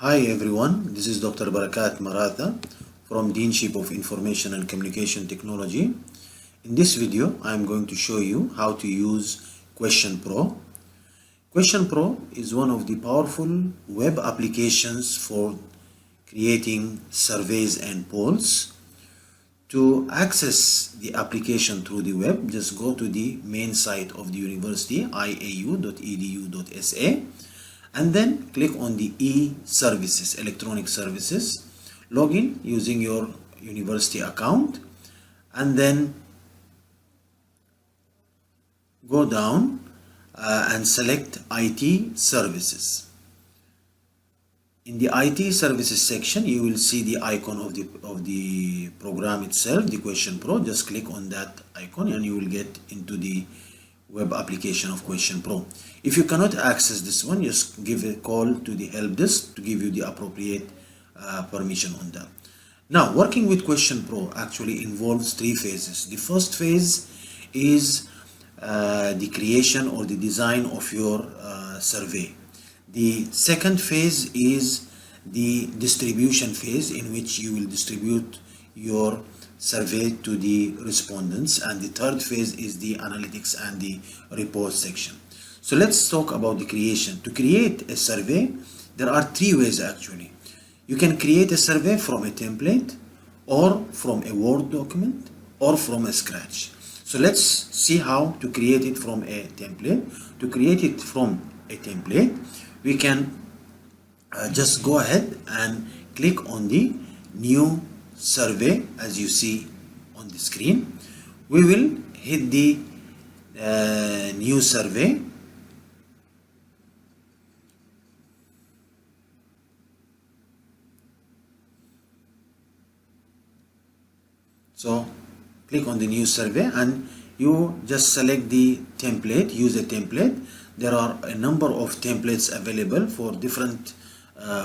Hi everyone, this is Dr. Barakat Maratha from Deanship of Information and Communication Technology. In this video, I am going to show you how to use QuestionPro. QuestionPro is one of the powerful web applications for creating surveys and polls. To access the application through the web, just go to the main site of the university, iau.edu.sa, and then click on the e-services, electronic services. Log in using your university account, and then go down and select IT services. In the IT services section, you will see the icon of the program itself, the QuestionPro. Just click on that icon and you will get into the web application of QuestionPro. If you cannot access this one, just give a call to the help desk to give you the appropriate permission on that. Now, working with QuestionPro actually involves three phases. The first phase is the creation or the design of your survey. The second phase is the distribution phase, in which you will distribute your survey to the respondents, and the third phase is the analytics and the report section. So let's talk about the creation. To create a survey, there are three ways actually. You can create a survey from a template, or from a Word document, or from a scratch. So let's see how to create it from a template. To create it from a template, we can just go ahead and click on the new survey as you see on the screen. We will hit the new survey. So click on the new survey and you just select the template, use a template. There are a number of templates available for different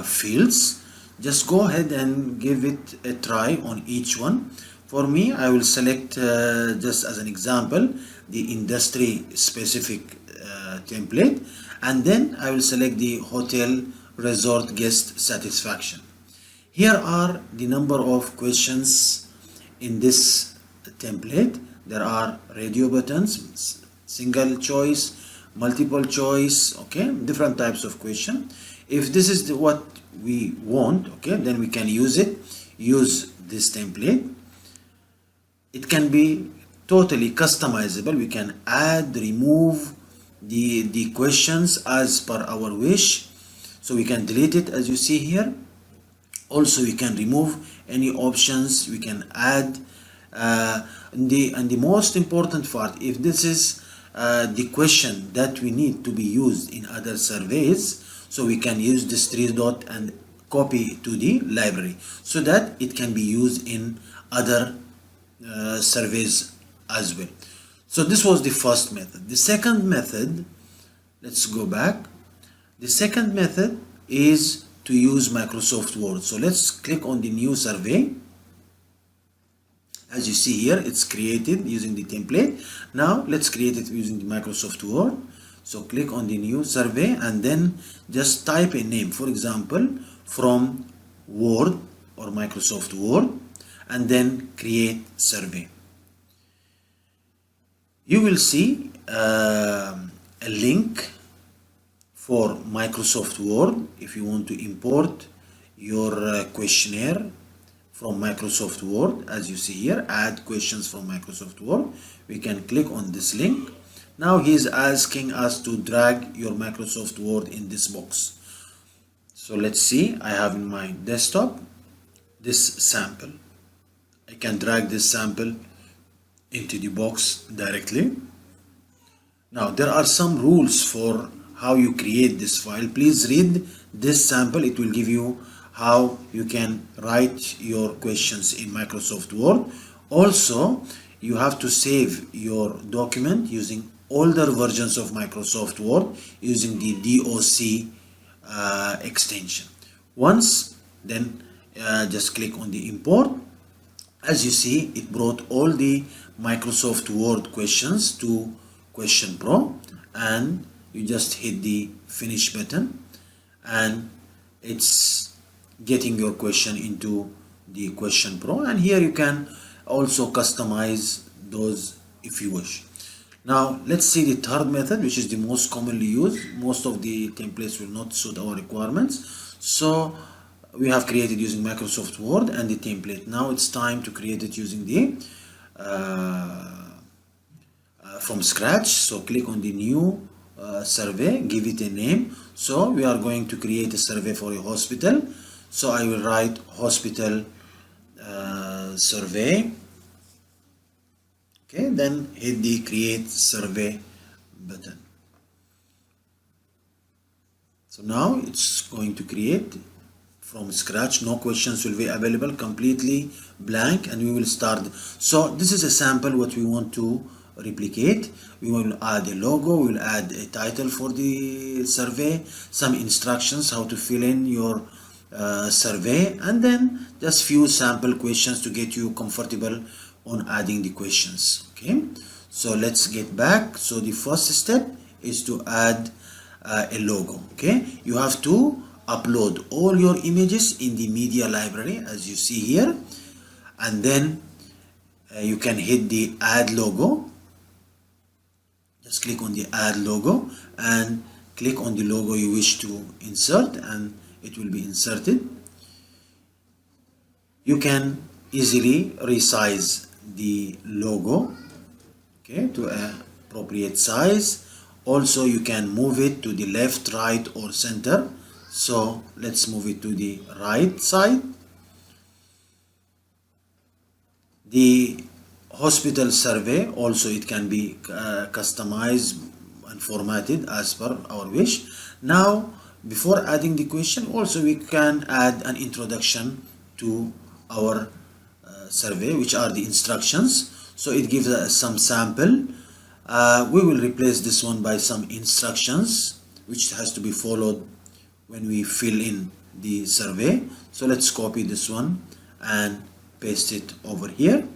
fields. Just go ahead and give it a try on each one. For me, I will select just as an example the industry specific template, and then I will select the hotel resort guest satisfaction. Here are the number of questions in this template. There are radio buttons, single choice, multiple choice, okay, different types of question. If this is what we want, okay, then we can use this template. It can be totally customizable. We can add, remove the questions as per our wish. So we can delete it as you see here. Also, we can remove any options. We can add and the most important part, if this is the question that we need to be used in other surveys, so we can use this three dot and copy it to the library so that it can be used in other surveys as well. So this was the first method. The second method, let's go back. The second method is to use Microsoft Word. So let's click on the new survey. As you see here, it's created using the template. Now let's create it using the Microsoft Word. So click on the new survey and then just type a name, for example, from Word or Microsoft Word, and then create survey. You will see a link for Microsoft Word if you want to import your questionnaire from Microsoft Word. As you see here, add questions from Microsoft Word. We can click on this link. Now he is asking us to drag your Microsoft Word in this box. So let's see, I have in my desktop this sample. I can drag this sample into the box directly. Now there are some rules for how you create this file. Please read this sample. It will give you how you can write your questions in Microsoft Word. Also, you have to save your document using older versions of Microsoft Word using the DOC extension. Once, then just click on the import. As you see, it brought all the Microsoft Word questions to QuestionPro, and you just hit the finish button and it's getting your question into the QuestionPro, and here you can also customize those if you wish. Now let's see the third method, which is the most commonly used. Most of the templates will not suit our requirements, so we have created using Microsoft Word and the template. Now it's time to create it using the from scratch. So click on the new survey, give it a name. So we are going to create a survey for a hospital, so I will write hospital survey. Okay, then hit the create survey button. So now it's going to create from scratch. No questions will be available, completely blank, and we will start. So this is a sample what we want to replicate. We will add a logo, we will add a title for the survey, some instructions how to fill in your survey, and then just few sample questions to get you comfortable on adding the questions. Okay, so let's get back. So the first step is to add a logo. Okay, you have to upload all your images in the media library as you see here, and then you can hit the add logo. Just click on the add logo and click on the logo you wish to insert, and it will be inserted. You can easily resize the logo, okay, to a appropriate size. Also you can move it to the left, right, or center. So let's move it to the right side. The hospital survey also, it can be customized and formatted as per our wish. Now before adding the question, also we can add an introduction to our survey, which are the instructions. So it gives us some sample. We will replace this one by some instructions which has to be followed when we fill in the survey. So let's copy this one and paste it over here,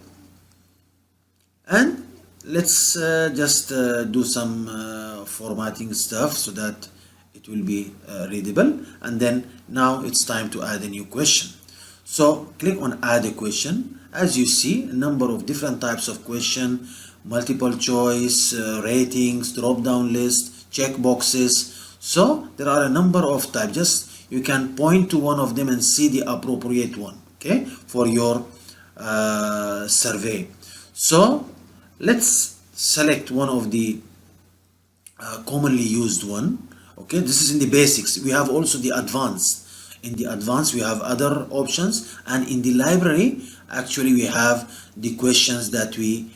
and let's just do some formatting stuff so that it will be readable. And then now it's time to add a new question. So click on add a question. As you see, a number of different types of question, multiple choice, ratings, drop down list, check boxes. So there are a number of types. Just you can point to one of them and see the appropriate one, okay, for your survey. So let's select one of the commonly used one. Okay, this is in the basics. We have also the advanced. In the advanced we have other options, and in the library actually we have the questions that we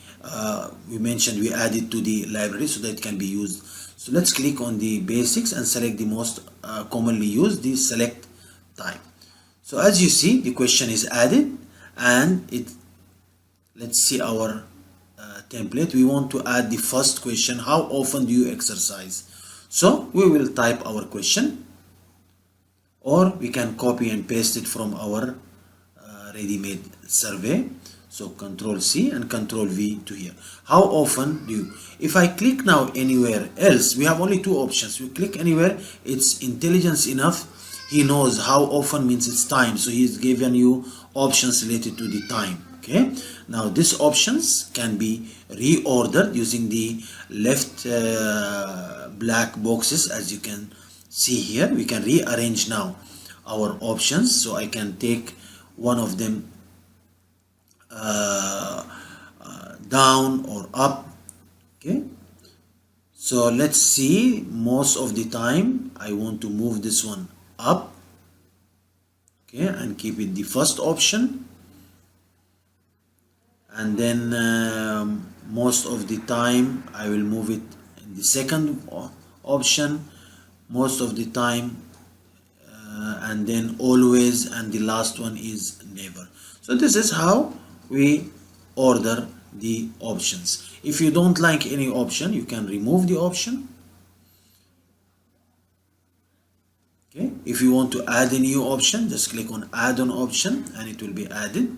mentioned, we added to the library so that it can be used. So let's click on the basics and select the most commonly used, the select type. So as you see, the question is added, and let's see our template. We want to add the first question: how often do you exercise? So we will type our question, or we can copy and paste it from our ready-made survey. So Control C and Control V to here. How often do you? If I click now anywhere else, we have only two options. We click anywhere, it's intelligence enough. He knows how often means it's time. So he's given you options related to the time. Okay. Now these options can be reordered using the left black boxes. As you can see here, we can rearrange now our options. So I can take one of them down or up. Okay, so let's see. Most of the time I want to move this one up, okay, and keep it the first option, and then most of the time I will move it in the second option, most of the time, and then always, and the last one is never. So this is how we order the options. If you don't like any option, you can remove the option. Okay, if you want to add a new option, just click on add on option and it will be added.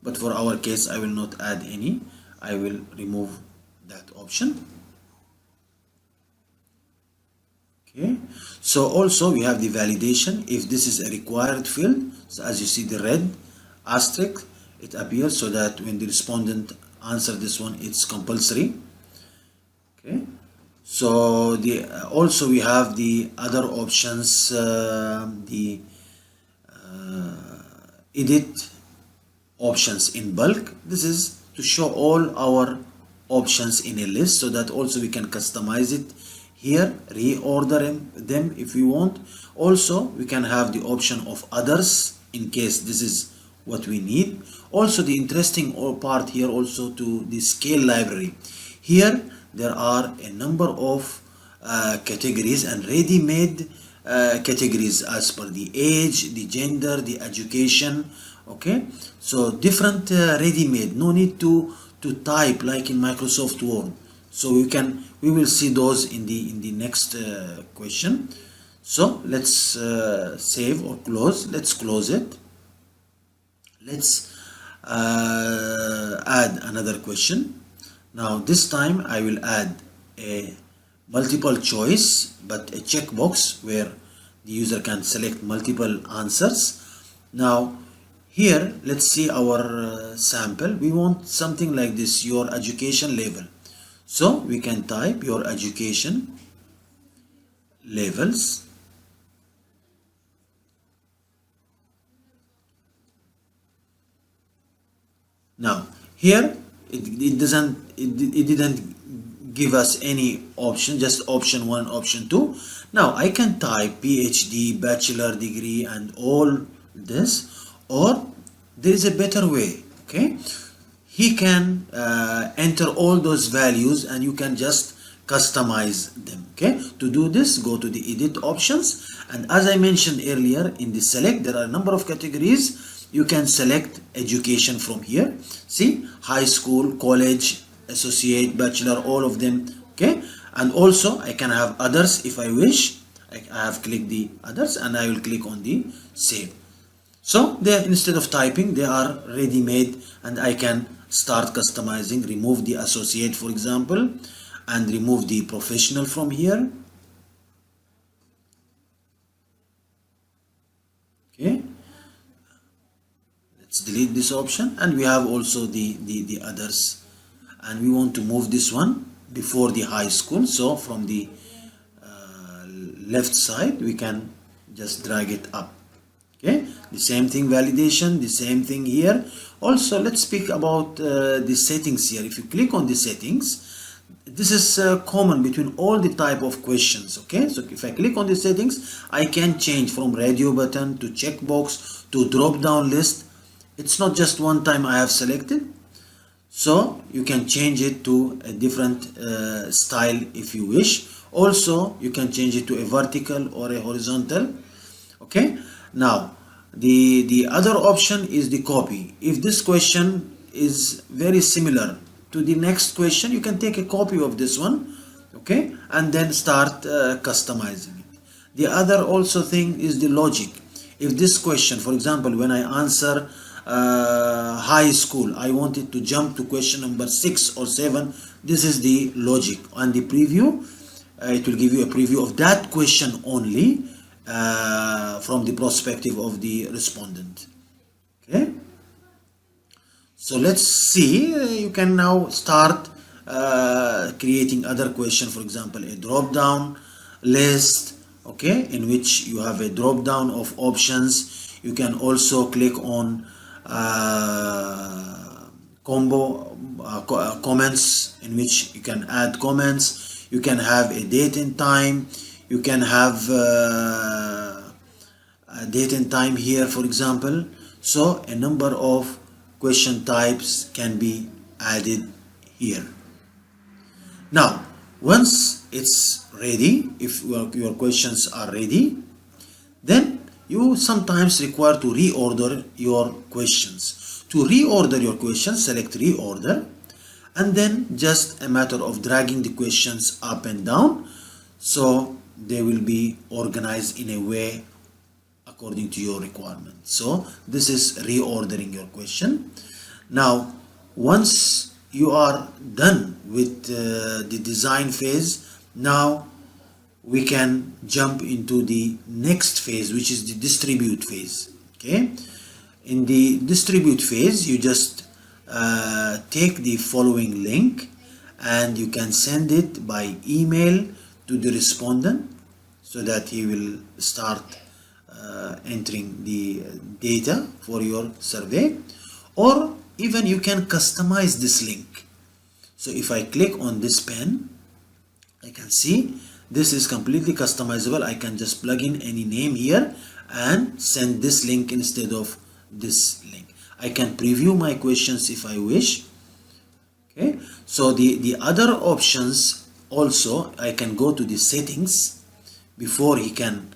But for our case, I will not add any. I will remove that option. Okay, So also we have the validation. If this is a required field, so as you see the red asterisk, it appears so that when the respondent answer this one, it's compulsory. Okay. So the also we have the other options, the edit options in bulk. This is to show all our options in a list so that also we can customize it here, reorder them if we want. Also we can have the option of others in case this is what we need. Also the interesting part here also to the scale library. Here there are a number of categories and ready-made categories as per the age, the gender, the education. Okay, so different ready-made, no need to type like in Microsoft Word. So we will see those in the next question. So let's save or close. Let's close it. Let's add another question. Now this time I will add a multiple choice but a checkbox where the user can select multiple answers. Now here let's see our sample. We want something like this, your education level. So we can type your education levels. Now here it didn't give us any option, just option 1, option 2. Now I can type PhD, bachelor degree and all this, or there is a better way. Okay, he can enter all those values and you can just customize them. Okay, to do this, go to the edit options, and as I mentioned earlier, in the select there are a number of categories. You can select education from here. See, high school, college, associate, bachelor, all of them. Okay, and also I can have others if I wish. I have clicked the others and I will click on the save. So there, instead of typing, they are ready-made and I can start customizing. Remove the associate, for example, and remove the professional from here. Okay, let's delete this option, and we have also the others, and we want to move this one before the high school. So from the left side we can just drag it up. Okay, the same thing, validation, the same thing here. Also let's speak about the settings here. If you click on the settings, this is common between all the type of questions. Okay, so if I click on the settings, I can change from radio button to checkbox to drop down list. It's not just one time I have selected, so you can change it to a different style if you wish. Also you can change it to a vertical or a horizontal. Okay, now the other option is the copy. If this question is very similar to the next question, you can take a copy of this one, okay, and then start customizing it. The other also thing is the logic. If this question, for example, when I answer high school, I wanted to jump to question number 6 or 7, this is the logic. And the preview, it will give you a preview of that question only from the perspective of the respondent. Okay, so let's see. You can now start creating other question, for example a drop down list, okay, in which you have a drop down of options. You can also click on comments, in which you can add comments. You can have a date and time. You can have a date and time here, for example. So a number of question types can be added here. Now once it's ready, if your questions are ready, then you sometimes require to reorder your questions. To reorder your questions, select reorder, and then just a matter of dragging the questions up and down, so they will be organized in a way according to your requirement. So this is reordering your question. Now once you are done with the design phase, now we can jump into the next phase, which is the distribute phase. Okay, in the distribute phase, you just take the following link and you can send it by email to the respondent so that he will start entering the data for your survey, or even you can customize this link. So if I click on this pen, I can see this is completely customizable. I can just plug in any name here and send this link instead of this link. I can preview my questions if I wish. Okay, so the other options also, I can go to the settings before he can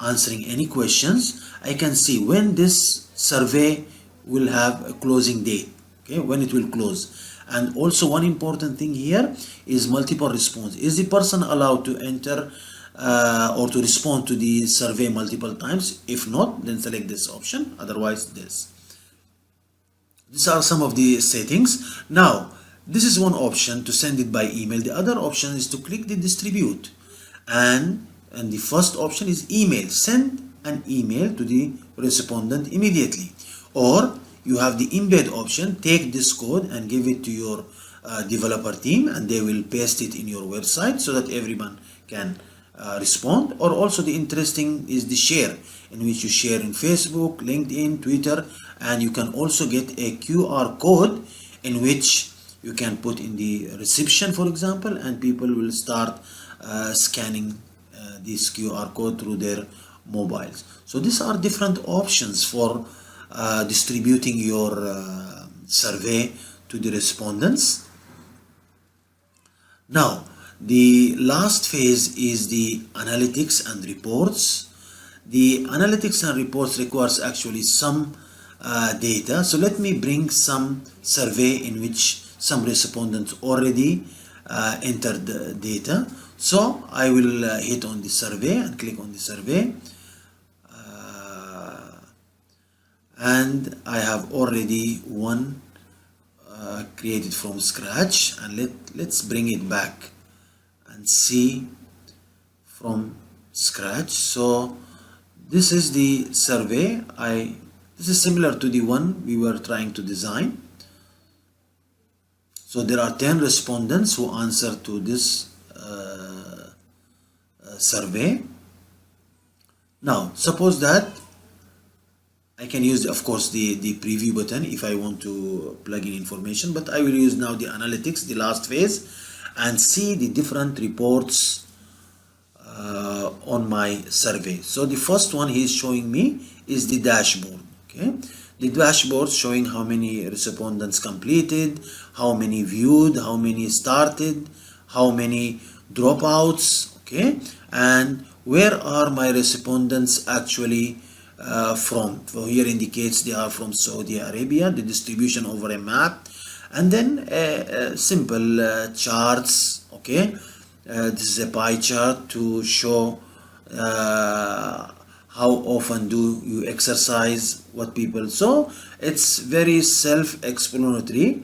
answering any questions. I can see when this survey will have a closing date, okay, when it will close. And also one important thing here is multiple response. Is the person allowed to enter or to respond to the survey multiple times? If not, then select this option, otherwise this. These are some of the settings. Now, this is one option to send it by email. The other option is to click the distribute. And the first option is email. Send an email to the respondent immediately. Or you have the embed option. Take this code and give it to your developer team, and they will paste it in your website so that everyone can respond. Or also the interesting is the share, in which you share in Facebook, LinkedIn, Twitter, and you can also get a QR code in which you can put in the reception, for example, and people will start scanning this QR code through their mobiles. So these are different options for distributing your survey to the respondents. Now, the last phase is the analytics and reports. The analytics and reports requires actually some data. So let me bring some survey in which some respondents already entered the data. So I will hit on the survey and click on the survey. And I have already one created from scratch, and let's bring it back and see from scratch. So this is the survey. This is similar to the one we were trying to design. So there are 10 respondents who answer to this survey. Now suppose that I can use, of course, the preview button if I want to plug in information, but I will use now the analytics, the last phase, and see the different reports on my survey. So the first one he is showing me is the dashboard. Okay, the dashboard showing how many respondents completed, how many viewed, how many started, how many dropouts. Okay, and where are my respondents actually from. So here indicates they are from Saudi Arabia, the distribution over a map, and then simple charts. Okay, this is a pie chart to show how often do you exercise, what people. So it's very self-explanatory.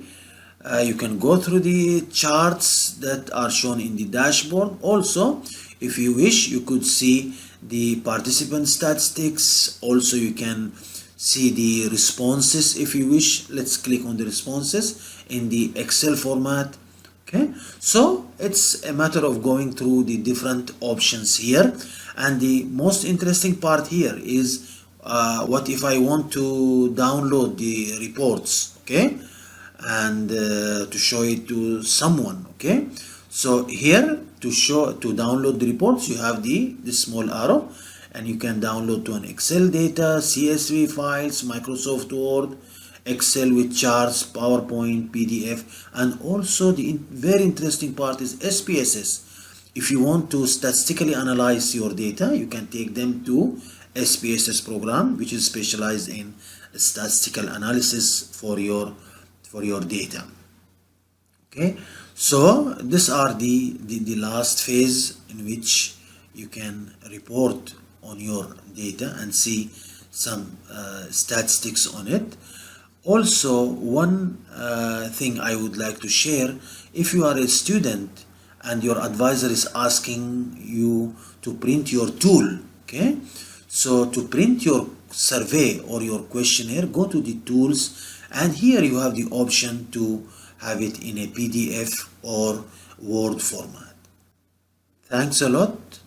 You can go through the charts that are shown in the dashboard. Also, if you wish, you could see the participant statistics. Also, you can see the responses if you wish. Let's click on the responses in the Excel format. Okay, so it's a matter of going through the different options here, and the most interesting part here is what if I want to download the reports, okay, and to show it to someone. Okay, so here to download the reports, you have the small arrow, and you can download to an Excel data, CSV files, Microsoft Word, Excel with charts, PowerPoint, PDF, and also the very interesting part is SPSS. If you want to statistically analyze your data, you can take them to SPSS program, which is specialized in statistical analysis for your data. Okay, so these are the last phase in which you can report on your data and see some statistics on it. Also, one thing I would like to share, if you are a student and your advisor is asking you to print your tool. Okay, so to print your survey or your questionnaire, go to the tools, and here you have the option to have it in a PDF or Word format. Thanks a lot.